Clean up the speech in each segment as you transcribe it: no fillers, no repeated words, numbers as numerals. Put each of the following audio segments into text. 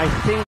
think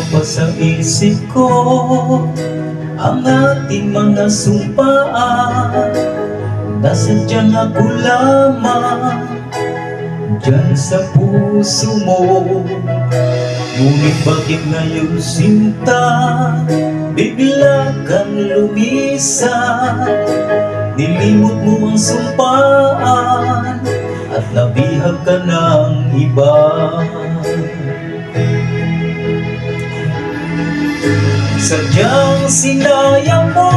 pa sa isip ko ang ating mga sumpaan. Nasadyang ako lamang dyan sa puso mo. Ngunit bakit ngayon sinta bigla kang lumisan? Nilimot mo ang sumpaan at nabihag ka ng iba. Sadyang sinayang mo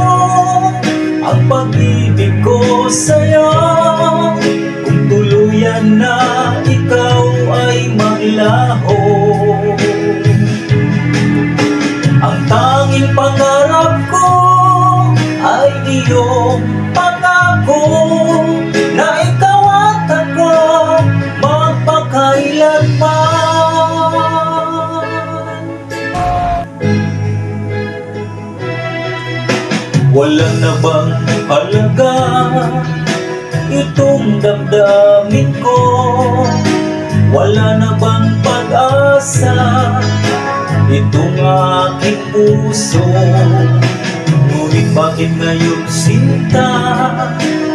ang pag-ibig ko sa'yo. Kung tuluyan na ikaw ay maglaho, ang tanging pangarap ko ay iyong pangako na ikaw at ako magpakailanman. Wala na bang halaga itong damdamin ko? Wala na bang pag-asa itong aking puso? Ngunit bakit ngayon sinta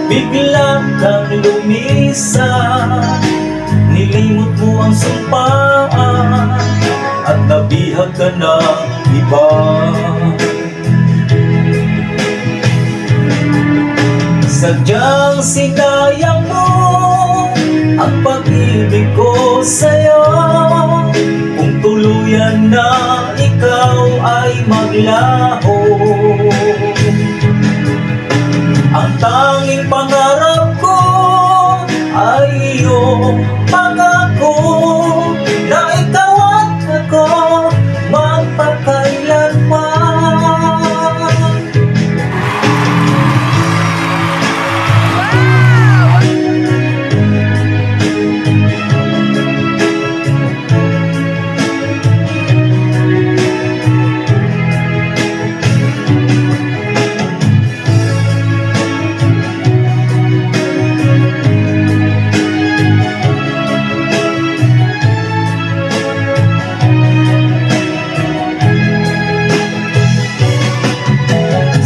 bigla kang lumisan? Nilimot mo ang sumpaan at nabihag ka ng iba. Sadyang sinayang mo ang pag-ibig ko sa'yo. Kung tuluyan na ikaw ay maglaho, ang tanging pangarap ko ay iyong pangako na ikaw at ako magpakailanman.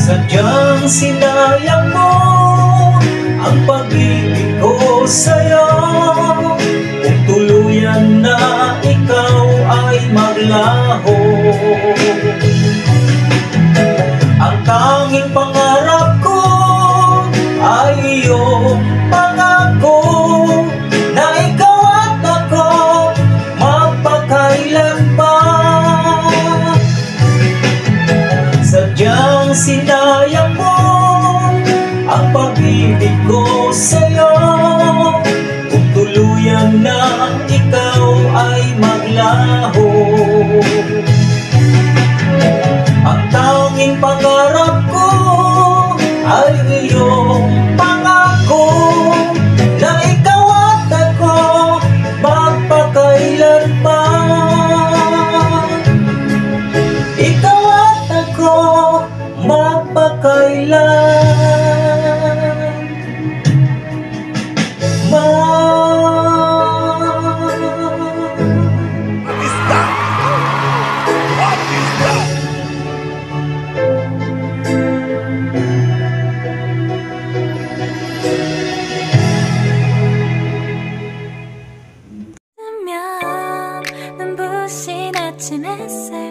Sadyang sinayang mo ang pag-ibig ko sa'yo. Kung tuluyan na ikaw ay maglaho, ang tanging pangarap ko ay iyong pangako na ikaw at ako magpakailanman. Sadyang sinayang mo ang pag-ibig ko sa'yo. Kung tuluyan na ikaw ay maglaho, ang tanging pangarap ko ay iyong pangako na ikaw at ako magpakailanman. Ikaw at ako magpakailanman. What is that? What is that? 눈부신 아침 햇살